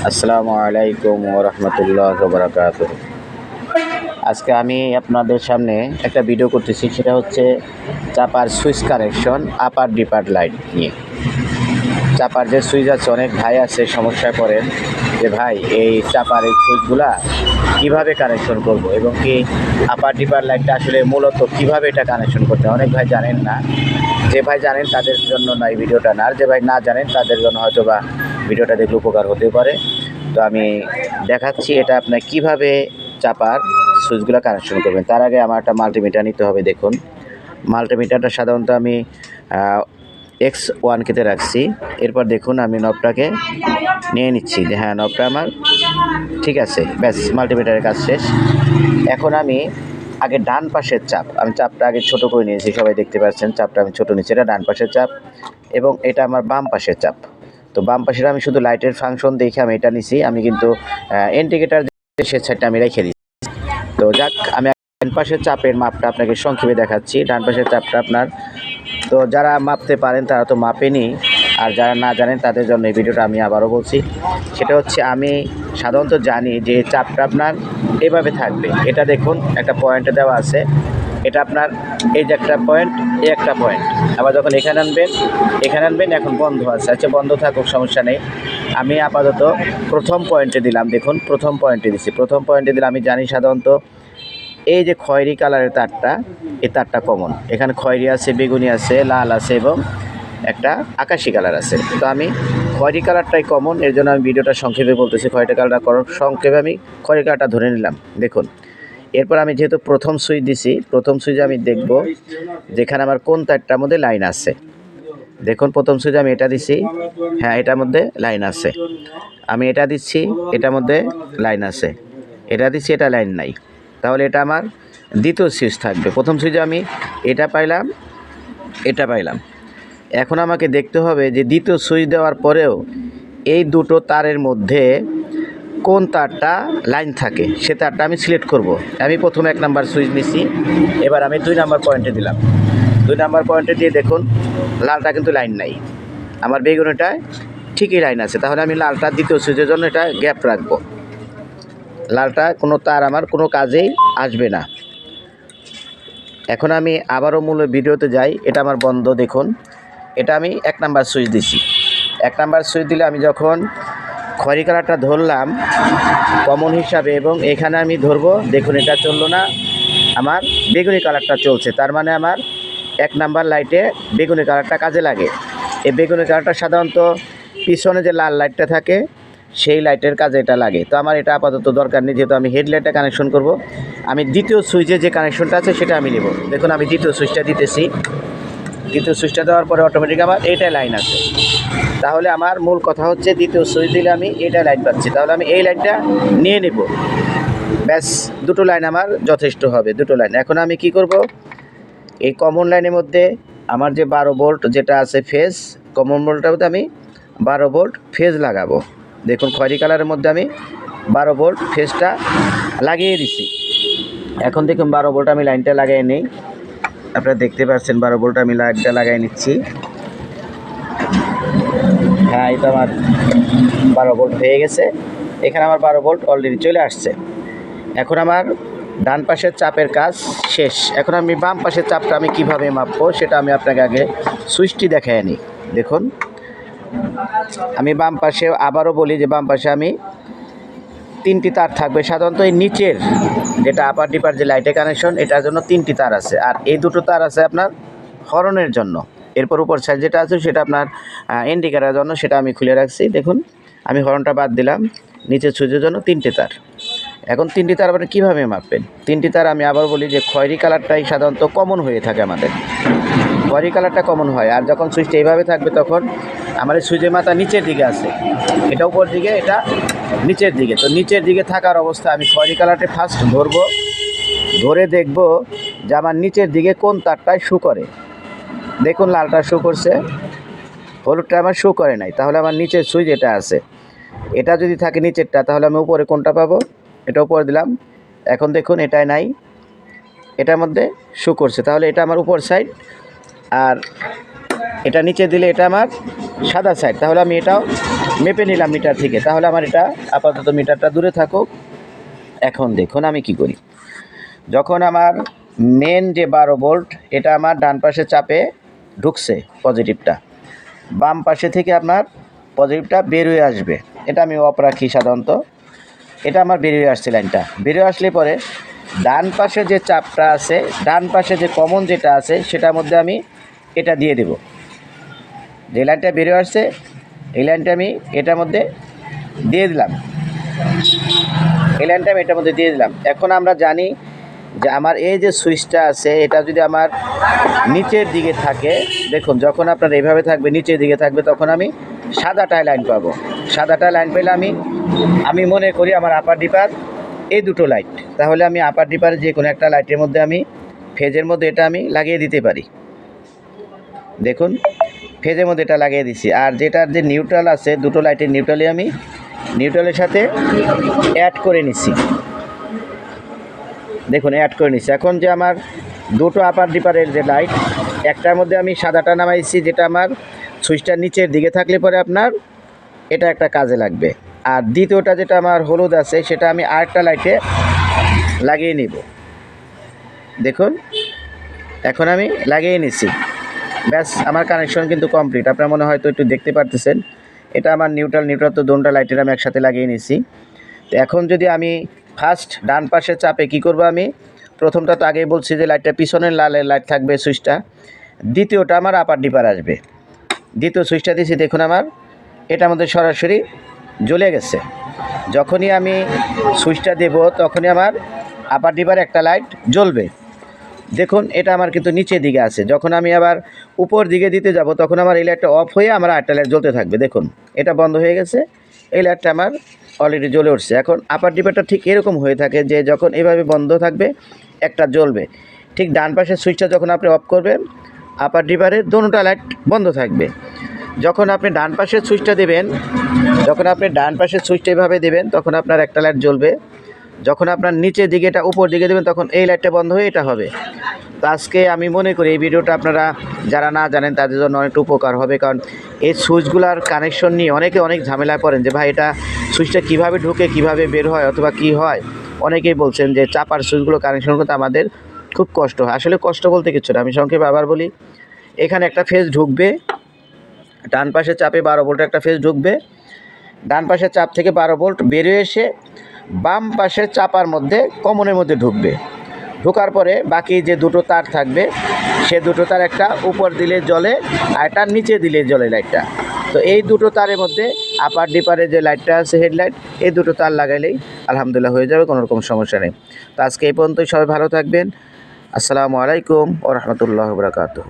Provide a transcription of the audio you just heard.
আসসালামু আলাইকুম ওয়া রাহমাতুল্লাহি ওয়া বারাকাতুহু। আজকে আমি আপনাদের সামনে একটা ভিডিও করতেছি, সেটা হচ্ছে চাপার সুইচ কানেকশন আপার ডিপার লাইট নিয়ে। চাপার যে সুইচ আছে, অনেক ভাই আছে সমস্যায় পড়েন যে ভাই এই চাপার এই সুইচগুলা কীভাবে কানেকশন করব এবং কি আপার ডিপার লাইটটা আসলে মূলত কীভাবে এটা কানেকশন করতে হয়। অনেক ভাই জানেন না। যে ভাই জানেন তাদের জন্য না এই ভিডিওটা, না আর যে ভাই না জানেন তাদের জন্য হয়তো বা ভিডিওটা দেখলে উপকার হতে পারে। তো আমি দেখাচ্ছি এটা আপনার কিভাবে চাপার সুইচগুলো কানেকশন করবেন। তার আগে আমার একটা মাল্টিমিটার নিতে হবে। দেখুন, মাল্টিমিটারটা সাধারণত আমি X1 কেতে রাখছি। এরপর দেখুন আমি নবটাকে নিয়ে নিচ্ছি যে হ্যাঁ, নবটা আমার ঠিক আছে। ব্যাস, মাল্টিমিটারের কাজ শেষ। এখন আমি আগে ডান পাশের চাপ, আমি চাপটা আগে ছোট করে নিয়েছি, সবাই দেখতে পাচ্ছেন চাপটা আমি ছোট নিচ্ছি। এটা ডান পাশের চাপ এবং এটা আমার বাম পাশের চাপ। তো বাম পাশের আমি শুধু লাইটের ফাংশন দেখে আমি এটা নিছি। আমি কিন্তু ইন্ডিকেটার সে সাইডটা আমি রেখে দিই। তো যাক, আমি ডান পাশের চাপের মাপটা আপনাকে সংক্ষেপে দেখাচ্ছি। ডান পাশের চাপটা আপনার, তো যারা মাপতে পারেন তারা তো মাপেনি, আর যারা না জানেন তাদের জন্য এই ভিডিওটা আমি আবারও বলছি। সেটা হচ্ছে আমি সাধারণত জানি যে চাপটা আপনার এভাবে থাকবে। এটা দেখুন একটা পয়েন্টে দেওয়া আছে, এটা আপনার এই যে একটা পয়েন্ট, এই একটা পয়েন্ট। আবার যখন এখানে আনবেন এখন বন্ধ আছে। আচ্ছা, বন্ধ থাকুক, সমস্যা নেই। আমি আপাতত প্রথম পয়েন্টে দিলাম। দেখুন, প্রথম পয়েন্টে দিছি। প্রথম পয়েন্টে দিলে আমি জানি সাধারণত এই যে খয়েরি কালারের তারটা, এই তারটা কমন। এখানে খয়েরি আছে, বেগুনি আছে, লাল আছে এবং একটা আকাশি কালার আছে। তো আমি খয়েরি কালারটাই কমন, এর জন্য আমি ভিডিওটা সংক্ষেপে বলতেছি। খয়েরি কালারটা সংক্ষেপে আমি খয়েরি কালারটা ধরে নিলাম। দেখুন, এরপর আমি যেহেতু প্রথম সুইচ দিছি, প্রথম সুইচে আমি দেখব যেখানে আমার কোন তারটার মধ্যে লাইন আছে। দেখুন, প্রথম সুইচে আমি এটা দিছি, হ্যাঁ এটার মধ্যে লাইন আছে। আমি এটা দিচ্ছি, এটার মধ্যে লাইন আছে। এটা দিচ্ছি, এটা লাইন নাই। তাহলে এটা আমার দ্বিতীয় সুইচ থাকবে। প্রথম সুইচে আমি এটা পাইলাম, এটা পাইলাম। এখন আমাকে দেখতে হবে যে দ্বিতীয় সুইচ দেওয়ার পরেও এই দুটো তারের মধ্যে কোন তারটা লাইন থাকে, সে তারটা আমি সিলেক্ট করব। আমি প্রথমে 1 নাম্বার সুইচ নিছি, এবার আমি 2 নাম্বার পয়েন্টে দিলাম। 2 নাম্বার পয়েন্টে দিয়ে দেখুন লালটা কিন্তু লাইন নাই, আমার বেগুনিটায় ঠিকই লাইন আছে। তাহলে আমি লালটা দ্বিতীয় সুইচের জন্য এটা গ্যাপ রাখবো। লালটা কোনো তার আমার কোনো কাজেই আসবে না। এখন আমি আবারও মূল ভিডিওতে যাই। এটা আমার বন্ধ। দেখুন, এটা আমি 1 নাম্বার সুইচ দিছি। 1 নাম্বার সুইচ দিলে আমি যখন খয়েরি কালারটা ধরলাম কমন হিসাবে এবং এখানে আমি ধরবো, দেখুন এটা চললো না, আমার বেগুনি কালারটা চলছে। তার মানে আমার 1 নাম্বার লাইটে বেগুনি কালারটা কাজে লাগে। এই বেগুনি কালারটা সাধারণত পিছনে যে লাল লাইটটা থাকে সেই লাইটের কাজে এটা লাগে। তো আমার এটা আপাতত দরকার নেই, যেহেতু আমি হেডলাইটটা কানেকশন করব। আমি দ্বিতীয় সুইচে যে কানেকশনটা আছে সেটা আমি নেব। দেখুন, আমি দ্বিতীয় সুইচটা দিতেছি। দ্বিতীয় সুইচটা দেওয়ার পরে অটোমেটিক আমার এইটাই লাইন আছে। তাহলে আমার মূল কথা হচ্ছে দ্বিতীয় সুইচ দিলে আমি এইটা লাইন পাচ্ছি। তাহলে আমি এই লাইনটা নিয়ে নেব। ব্যাস, দুটো লাইন আমার যথেষ্ট হবে, দুটো লাইন। এখন আমি কি করব, এই কমন লাইনের মধ্যে আমার যে 12 ভোল্ট যেটা আছে ফেজ, কমন ভোল্টটার মধ্যে আমি 12 ভোল্ট ফেজ লাগাবো। দেখুন, খয়েরি কালারের মধ্যে আমি 12 ভোল্ট ফেজটা লাগিয়ে দিছি। এখন দেখুন 12 ভোল্ট আমি লাইনটা লাগিয়ে নিই। আপনারা দেখতে পাচ্ছেন 12 ভোল্ট আমি লাইনটা লাগিয়ে নিচ্ছি। হ্যাঁ, এটা আমার 12 ভোল্ট হয়ে গেছে। এখানে আমার 12 ভোল্ট অলরেডি চলে আসছে। এখন আমার ডান পাশের চাপের কাজ শেষ। এখন আমি বাম পাশের চাপটা আমি কিভাবে মাপবো সেটা আমি আপনাকে আগে সুইচটি দেখাই নিই। দেখুন, আমি বাম পাশে আবারও বলি যে বাম পাশে আমি 3টি তার থাকবে। সাধারণত এই নিচের যেটা আপার ডিপার যে লাইটের কানেকশন, এটার জন্য 3টি তার আছে, আর এই দুটো তার আছে আপনার হর্নের জন্য। এরপর উপর সাইড যেটা আছে সেটা আপনার ইন্ডিকেটারের জন্য, সেটা আমি খুলে রাখছি। দেখুন, আমি হর্নটা বাদ দিলাম। নিচের সুইচের জন্য 3টি তার। এখন 3টি তার আপনি কীভাবে মাপবেন? 3টি তার আমি আবার বলি যে খয়েরি কালারটাই সাধারণত কমন হয়ে থাকে আমাদের। খয়েরি কালারটা কমন হয়, আর যখন সুইচটা এইভাবে থাকবে তখন আমার এই সুইচের মাথা নিচের দিকে আছে, এটা উপর দিকে, এটা নিচের দিকে। তো নিচের দিকে থাকার অবস্থা আমি খয়েরি কালারটা ফার্স্ট ধরবো, ধরে দেখব যে আমার নিচের দিকে কোন তারটায় শু করে। দেখুন, লালটা শু করছে, হলুদটা আমার শু করে নাই। তাহলে আমার নিচের সুইচ এটা আছে। এটা যদি থাকে নিচেরটা, তাহলে আমি উপরে কোনটা পাবো? এটা উপরে দিলাম। এখন দেখুন এটাই নাই, এটার মধ্যে শু করছে। তাহলে এটা আমার উপর সাইড, আর এটা নিচে দিলে এটা আমার সাদা সাইড। তাহলে আমি এটাও মেপে নিলাম মিটার থেকে, তাহলে আমার এটা আপাতত মিটারটা দূরে থাকুক। এখন দেখুন আমি কি করি। যখন আমার মেন যে 12 ভোল্ট এটা আমার ডান পাশে চাপে ঢুকছে পজিটিভটা, বাম পাশে থেকে আপনার পজিটিভটা বের হয়ে আসবে। এটা আমি অফ রাখি সাধারণত। এটা আমার বেরিয়ে আসছে, লাইনটা বেরিয়ে আসলে পরে ডান পাশে যে চাপটা আছে, ডান পাশে যে কমন যেটা আছে সেটার মধ্যে আমি এটা দিয়ে দেব। যে লাইনটা বেরিয়ে আসছে এই লাইনটা আমি এটার মধ্যে দিয়ে দিলাম, এই লাইনটা আমি এটার মধ্যে দিয়ে দিলাম। এখন আমরা জানি যে আমার এই যে সুইচটা আছে এটা যদি আমার নিচের দিকে থাকে, দেখুন যখন আপনার এইভাবে থাকবে নিচের দিকে থাকবে তখন আমি সাদাটায় লাইন পাবো। সাদাটা লাইন পেলে আমি মনে করি আমার আপার ডিপার এই দুটো লাইট, তাহলে আমি আপার ডিপারে যে কোনো একটা লাইটের মধ্যে আমি ফেজের মধ্যে এটা আমি লাগিয়ে দিতে পারি। দেখুন ফেজের মধ্যে এটা লাগিয়ে দিছি। আর যেটার যে নিউট্রাল আছে দুটো লাইটের নিউট্রালে আমি নিউট্রালের সাথে অ্যাড করে নিছি। দেখুন অ্যাড করে নিচ্ছি। এখন যে আমার দুটো আপার ডিপারের যে লাইট, একটার মধ্যে আমি সাদাটা নামাইছি যেটা আমার সুইচটা নিচের দিকে থাকলে পরে আপনার এটা একটা কাজে লাগবে। আর দ্বিতীয়টা যেটা আমার হলুদ আছে সেটা আমি আরেকটা লাইটে লাগিয়ে নিব। দেখুন এখন আমি লাগিয়ে নিচ্ছি, ব্যাস আমার কানেকশন কিন্তু কমপ্লিট। আপনার মনে হয়তো একটু দেখতে পারতেছেন এটা আমার নিউট্রাল তো দুটো লাইটের আমি একসাথে লাগিয়ে নিচ্ছি। তো এখন যদি আমি ফার্স্ট ডান পাশের চাপে কি করব, আমি প্রথমটা তো আগেই বলছি যে লাইটটা পিছনের লালের লাইট থাকবে সুইচটা, দ্বিতীয়টা আমার আপার ডিপার আসবে। দ্বিতীয় সুইচটা দিয়েছি, দেখুন আমার এটার মধ্যে সরাসরি জ্বলে গেছে। যখনই আমি সুইচটা দেব তখনই আমার আপার ডিপার একটা লাইট জ্বলবে। দেখুন এটা আমার কিন্তু নিচের দিকে আছে, যখন আমি আবার উপর দিকে দিতে যাব তখন আমার এই লাইটটা অফ হয়ে আমার আরেকটা লাইট জ্বলতে থাকবে। দেখুন এটা বন্ধ হয়ে গেছে, এই লাইটটা আমার অলরেডি জ্বলে উঠছে। এখন আপার ডিপারটা ঠিক এরকম হয়ে থাকে যে যখন এভাবে বন্ধ থাকবে একটা জ্বলবে, ঠিক ডান পাশের সুইচটা যখন আপনি অফ করবেন আপার ডিপারের দুটোটা লাইট বন্ধ থাকবে। যখন আপনি ডান পাশের সুইচটা দেবেন, যখন আপনি ডান পাশের সুইচটা এভাবে দেবেন তখন আপনার একটা লাইট জ্বলবে। যখন আপনার নিচের দিকে এটা উপর দিকে দেবেন তখন এই লাইটটা বন্ধ হয়ে এটা হবে। তো আজকে আমি মনে করি এই ভিডিওটা আপনারা যারা না জানেন তাদের জন্য অনেকটা উপকার হবে, কারণ এই সুইচগুলোর কানেকশন নিয়ে অনেকে অনেক ঝামেলায় পড়েন যে ভাই এটা সুইচটা কীভাবে ঢুকে কীভাবে বের হয় অথবা কী হয়। অনেকেই বলছেন যে চাপার সুইচগুলো কানেকশন করতে আমাদের খুব কষ্ট হয়। আসলে কষ্ট বলতে কিছু না, আমি সংক্ষেপে আবার বলি। এখানে একটা ফেজ ঢুকবে, ডান পাশে চাপে 12 ভোল্টের একটা ফেজ ঢুকবে, ডান পাশের চাপ থেকে 12 ভোল্ট বেরিয়ে এসে বাম পাশের চাপার মধ্যে কমনের মধ্যে ঢুকবে। ঢোকার পরে বাকি যে দুটো তার থাকবে সে দুটো তার একটা উপর দিলে জ্বলে আর একটা নিচে দিলে জ্বলে লাইটটা। তো এই দুটো তারের মধ্যে আপার ডিপারে যে লাইটটা আছে হেডলাইট, এই দুটো তার লাগাইলেই আলহামদুলিল্লাহ হয়ে যাবে, কোনো রকম সমস্যা নেই। তো আজকে এই পর্যন্তই, সবাই ভালো থাকবেন। আসসালামু আলাইকুম ওয়া রাহমাতুল্লাহি ওয়া বারাকাতুহু।